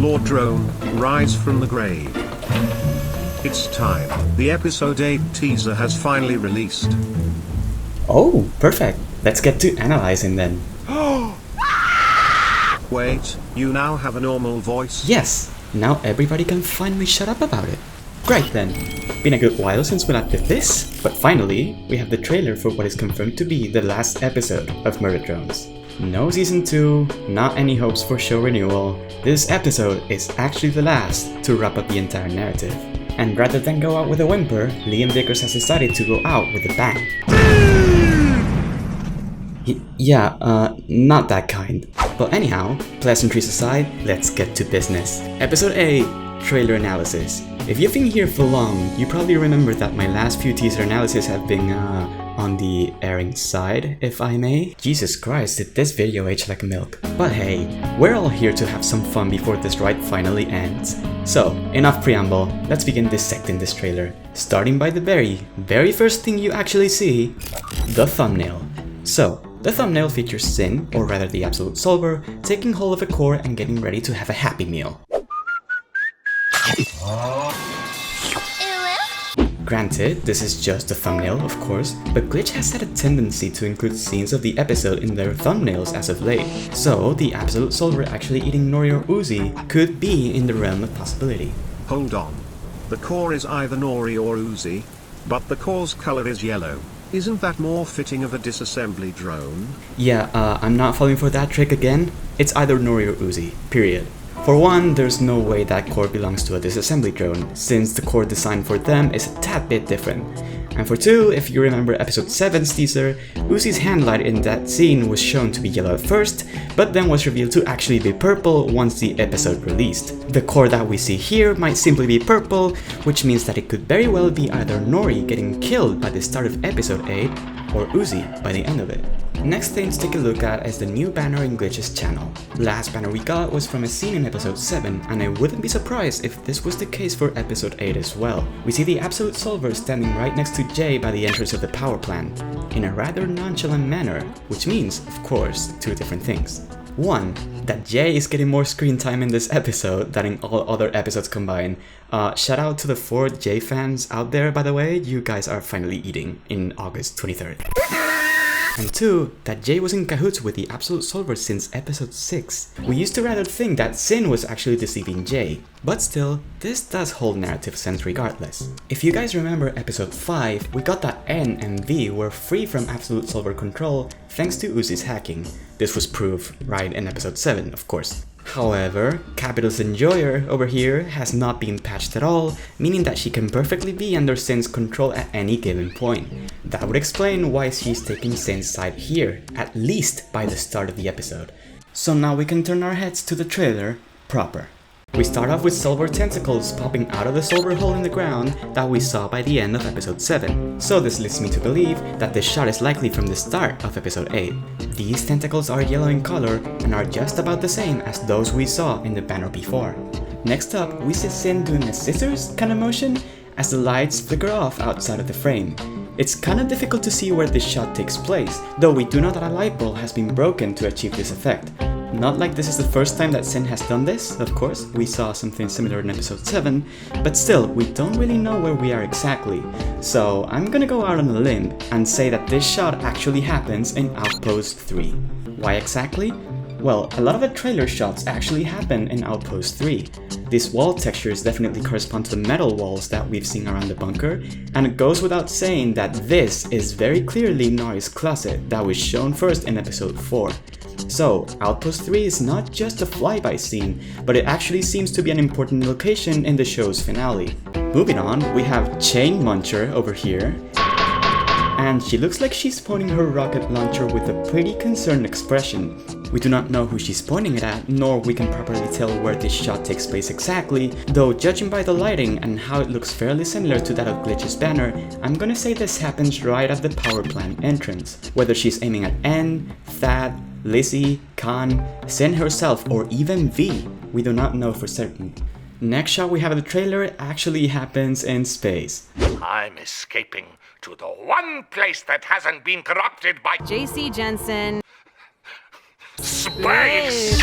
Lord Drone, rise from the grave. It's time. The episode 8 teaser has finally released. Oh, perfect. Let's get to analyzing then. Wait, you now have a normal voice? Yes, now everybody can finally shut up about it. Great then. Been a good while since we last did this, but finally, we have the trailer for what is confirmed to be the last episode of Murder Drones. No season 2, not any hopes for show renewal. This episode is actually the last to wrap up the entire narrative. And rather than go out with a whimper, Liam Vickers has decided to go out with a bang. Not that kind. But anyhow, pleasantries aside, let's get to business. Episode 8, Trailer Analysis. If you've been here for long, you probably remember that my last few teaser analyses have been, on the airing side, if I may. Jesus Christ, did this video age like milk. But hey, we're all here to have some fun before this ride finally ends. So, enough preamble, let's begin dissecting this trailer. Starting by the very first thing you actually see, the thumbnail. So, the thumbnail features Sin, or rather the Absolute Solver, taking hold of a core and getting ready to have a happy meal. Granted, this is just a thumbnail, of course, but Glitch has had a tendency to include scenes of the episode in their thumbnails as of late. So, the Absolute Solver actually eating Nori or Uzi could be in the realm of possibility. Hold on. The core is either Nori or Uzi, but the core's color is yellow. Isn't that more fitting of a disassembly drone? Yeah, I'm not falling for that trick again. It's either Nori or Uzi, period. For one, there's no way that core belongs to a disassembly drone, since the core design for them is a tad bit different. And for two, if you remember episode 7's teaser, Uzi's handlight in that scene was shown to be yellow at first, but then was revealed to actually be purple once the episode released. The core that we see here might simply be purple, which means that it could very well be either Nori getting killed by the start of episode 8, or Uzi by the end of it. Next thing to take a look at is the new banner in Glitch's channel. Last banner we got was from a scene in episode 7, and I wouldn't be surprised if this was the case for episode 8 as well. We see the Absolute Solver standing right next to Jay by the entrance of the power plant, in a rather nonchalant manner, which means, of course, two different things. One, that Jay is getting more screen time in this episode than in all other episodes combined. Shout out to the 4 Jay fans out there, by the way, you guys are finally eating in August 23rd. And two, that Jay was in cahoots with the Absolute Solver since episode 6. We used to rather think that Sin was actually deceiving Jay, but still, this does hold narrative sense regardless. If you guys remember episode 5, we got that N and V were free from Absolute Solver control thanks to Uzi's hacking. This was proved right in episode 7, of course. However, Capital's Enjoyer over here has not been patched at all, meaning that she can perfectly be under Sin's control at any given point. That would explain why she's taking Sin's side here, at least by the start of the episode. So now we can turn our heads to the trailer proper. We start off with Solver tentacles popping out of the Solver hole in the ground that we saw by the end of episode 7. So this leads me to believe that this shot is likely from the start of episode 8. These tentacles are yellow in color and are just about the same as those we saw in the banner before. Next up, we see Sin doing a scissors kind of motion as the lights flicker off outside of the frame. It's kinda difficult to see where this shot takes place, though we do know that a light bulb has been broken to achieve this effect. Not like this is the first time that Sin has done this, of course, we saw something similar in episode 7, but still, we don't really know where we are exactly. So I'm gonna go out on a limb and say that this shot actually happens in Outpost 3. Why exactly? Well, a lot of the trailer shots actually happen in Outpost 3. These wall textures definitely correspond to the metal walls that we've seen around the bunker, and it goes without saying that this is very clearly Nori's closet that was shown first in episode 4. So, Outpost 3 is not just a flyby scene, but it actually seems to be an important location in the show's finale. Moving on, we have Chain Muncher over here, and she looks like she's pointing her rocket launcher with a pretty concerned expression. We do not know who she's pointing it at, nor we can properly tell where this shot takes place exactly, though judging by the lighting and how it looks fairly similar to that of Glitch's banner, I'm gonna say this happens right at the power plant entrance. Whether she's aiming at N, Thad, Lizzie, Khan, Sin herself, or even V, we do not know for certain. Next shot we have of the trailer actually happens in space. I'm escaping to the one place that hasn't been corrupted by JC Jensen. space.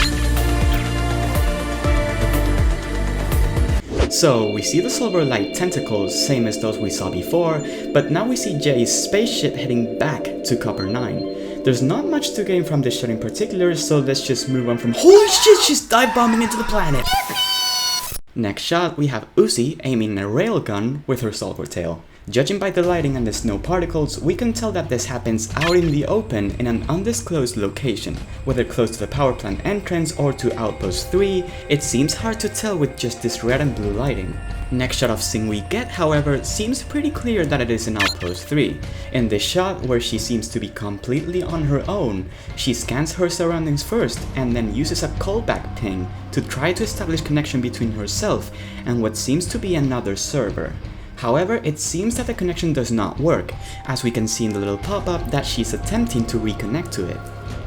So we see the solver like tentacles, same as those we saw before, but now we see Jay's spaceship heading back to Copper 9. There's not much to gain from this shot in particular, so let's just move on from holy shit, she's dive bombing into the planet! Next shot, we have Uzi aiming a railgun with her solver tail. Judging by the lighting and the snow particles, we can tell that this happens out in the open in an undisclosed location. Whether close to the power plant entrance or to Outpost 3, it seems hard to tell with just this red and blue lighting. Next shot of scene we get, however, seems pretty clear that it is in Outpost 3. In this shot, where she seems to be completely on her own, she scans her surroundings first and then uses a callback ping to try to establish connection between herself and what seems to be another server. However, it seems that the connection does not work, as we can see in the little pop-up that she's attempting to reconnect to it.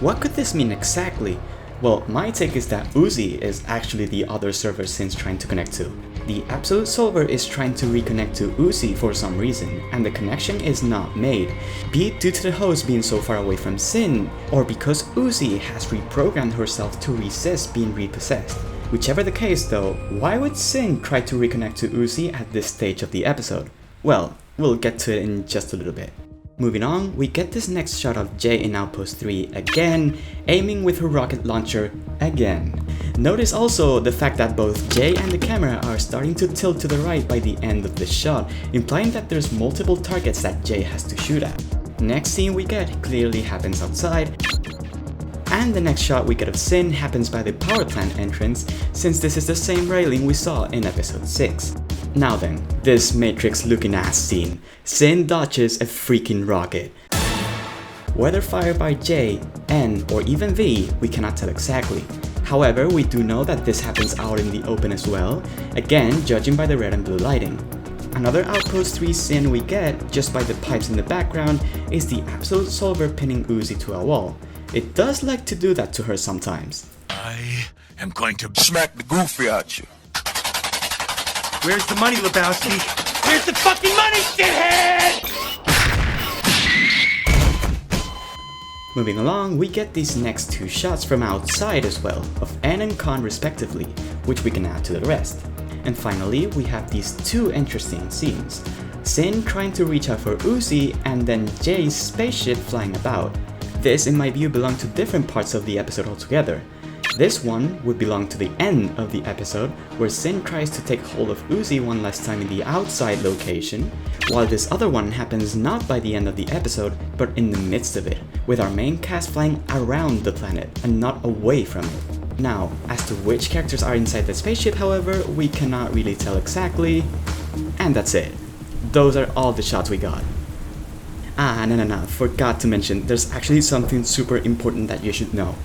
What could this mean exactly? Well, my take is that Uzi is actually the other server Sin's trying to connect to. The Absolute Solver is trying to reconnect to Uzi for some reason, and the connection is not made, be it due to the host being so far away from Sin, or because Uzi has reprogrammed herself to resist being repossessed. Whichever the case though, why would Sin try to reconnect to Uzi at this stage of the episode? Well, we'll get to it in just a little bit. Moving on, we get this next shot of Jay in Outpost 3 again, aiming with her rocket launcher again. Notice also the fact that both Jay and the camera are starting to tilt to the right by the end of this shot, implying that there's multiple targets that Jay has to shoot at. Next scene we get clearly happens outside, and the next shot we get of Sin happens by the power plant entrance, since this is the same railing we saw in episode 6. Now then, this Matrix looking ass scene. Sin dodges a freaking rocket. Whether fired by J, N, or even V, we cannot tell exactly. However, we do know that this happens out in the open as well, again judging by the red and blue lighting. Another Outpost 3 scene we get, just by the pipes in the background, is the Absolute Solver pinning Uzi to a wall. It does like to do that to her sometimes. I am going to smack the goofy out you. Where's the money, Lebowski? Where's the fucking money, shithead? Moving along, we get these next two shots from outside as well, of N and Con respectively, which we can add to the rest. And finally, we have these two interesting scenes. Sin trying to reach out for Uzi, and then Jay's spaceship flying about. This, in my view, belong to different parts of the episode altogether. This one would belong to the end of the episode, where Sin tries to take hold of Uzi one last time in the outside location, while this other one happens not by the end of the episode, but in the midst of it, with our main cast flying around the planet and not away from it. Now, as to which characters are inside the spaceship, however, we cannot really tell exactly, and that's it. Those are all the shots we got. No, forgot to mention, there's actually something super important that you should know.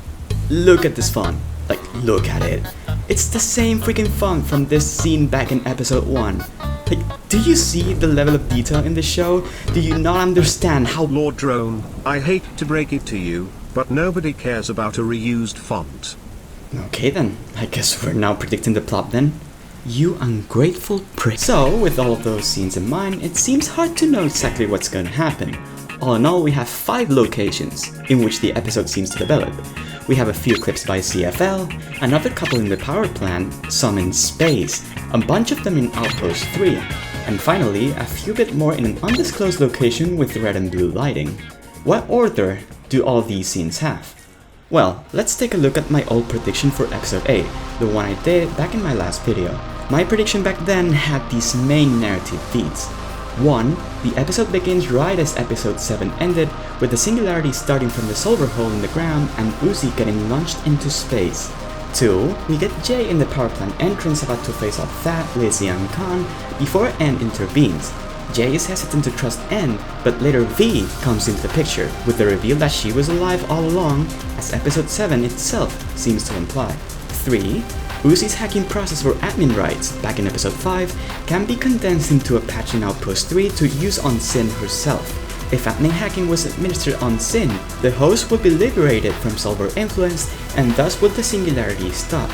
Look at this font. Like, look at it. It's the same freaking font from this scene back in episode 1. Like, do you see the level of detail in this show? Do you not understand how— Lord Drone, I hate to break it to you, but nobody cares about a reused font. Okay then, I guess we're now predicting the plot then. You ungrateful prick. So, with all of those scenes in mind, it seems hard to know exactly what's going to happen. All in all, we have 5 locations in which the episode seems to develop. We have a few clips by CFL, another couple in the power plant, some in space, a bunch of them in Outpost 3, and finally, a few bit more in an undisclosed location with red and blue lighting. What order do all these scenes have? Well, let's take a look at my old prediction for episode 8, the one I did back in my last video. My prediction back then had these main narrative beats. 1. The episode begins right as episode 7 ended, with the singularity starting from the solver hole in the ground and Uzi getting launched into space. 2. We get Jay in the power plant entrance about to face off Fat, Lizzie and Khan before N intervenes. Jay is hesitant to trust N, but later V comes into the picture, with the reveal that she was alive all along, as episode 7 itself seems to imply. 3. Uzi's hacking process for admin rights, back in episode 5, can be condensed into a patch in Outpost 3 to use on Sin herself. If admin hacking was administered on Sin, the host would be liberated from solver influence, and thus would the singularity stop.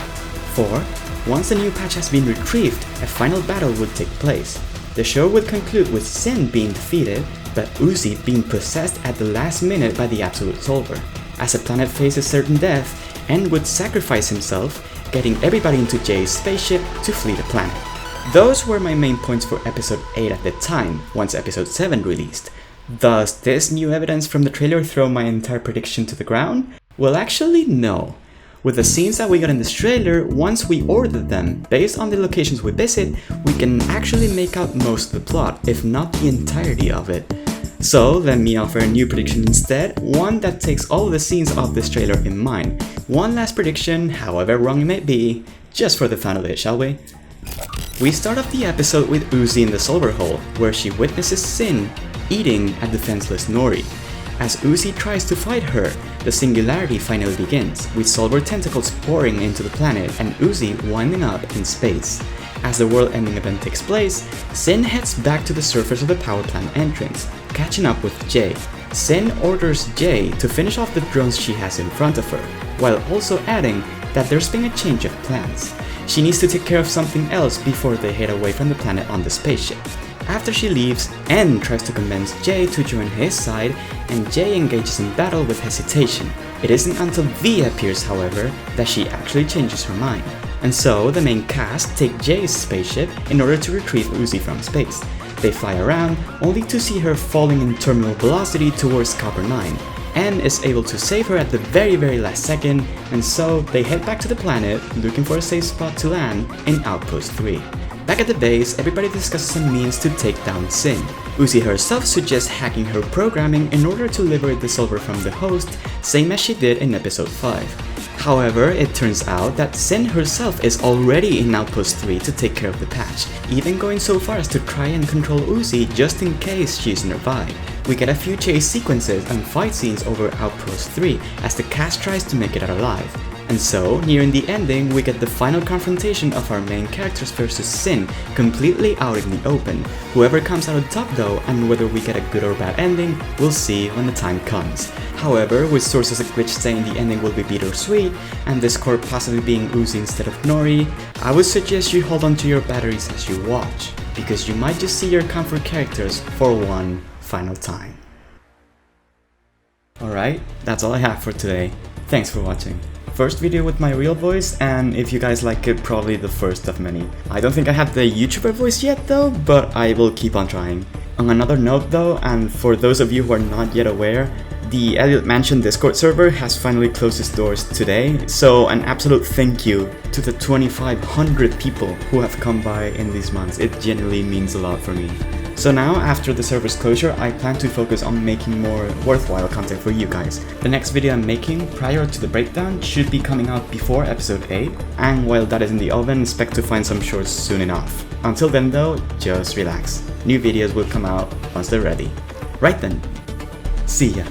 4. Once the new patch has been retrieved, a final battle would take place. The show would conclude with Sin being defeated, but Uzi being possessed at the last minute by the Absolute Solver. As the planet faces certain death, N would sacrifice himself, getting everybody into Jay's spaceship to flee the planet. Those were my main points for episode 8 at the time, once episode 7 released. Does this new evidence from the trailer throw my entire prediction to the ground? Well, actually, no. With the scenes that we got in this trailer, once we order them, based on the locations we visit, we can actually make out most of the plot, if not the entirety of it. So let me offer a new prediction instead, one that takes all of the scenes of this trailer in mind. One last prediction, however wrong it may be, just for the fun of it, shall we? We start off the episode with Uzi in the Solver Hole, where she witnesses Sin eating a defenseless Nori. As Uzi tries to fight her, the singularity finally begins, with Solver tentacles pouring into the planet and Uzi winding up in space. As the world-ending event takes place, Sin heads back to the surface of the power plant entrance, catching up with Jay. Sin orders Jay to finish off the drones she has in front of her, while also adding that there's been a change of plans. She needs to take care of something else before they head away from the planet on the spaceship. After she leaves, N tries to convince Jay to join his side, and Jay engages in battle with hesitation. It isn't until V appears, however, that she actually changes her mind. And so, the main cast take Jay's spaceship in order to retrieve Uzi from space. They fly around, only to see her falling in terminal velocity towards Copper 9. N is able to save her at the very last second, and so they head back to the planet, looking for a safe spot to land in Outpost 3. Back at the base, everybody discusses a means to take down Sin. Uzi herself suggests hacking her programming in order to liberate the Solver from the host, same as she did in episode 5. However, it turns out that Sin herself is already in Outpost 3 to take care of the patch, even going so far as to try and control Uzi just in case she's nearby. We get a few chase sequences and fight scenes over Outpost 3 as the cast tries to make it out alive. And so, nearing the ending, we get the final confrontation of our main characters versus Sin, completely out in the open. Whoever comes out on top though, and whether we get a good or bad ending, we'll see when the time comes. However, with sources like Glitch saying the ending will be bittersweet, and this core possibly being Uzi instead of Nori, I would suggest you hold on to your batteries as you watch, because you might just see your comfort characters for one final time. Alright, that's all I have for today. Thanks for watching. First video with my real voice, and if you guys like it, probably the first of many. I don't think I have the YouTuber voice yet though, but I will keep on trying. On another note though, and for those of you who are not yet aware, the Elliot Mansion Discord server has finally closed its doors today, so an absolute thank you to the 2,500 people who have come by in these months. It genuinely means a lot for me. So now, after the server's closure, I plan to focus on making more worthwhile content for you guys. The next video I'm making, prior to the breakdown, should be coming out before episode 8, and while that is in the oven, expect to find some shorts soon enough. Until then though, just relax. New videos will come out once they're ready. Right then, see ya.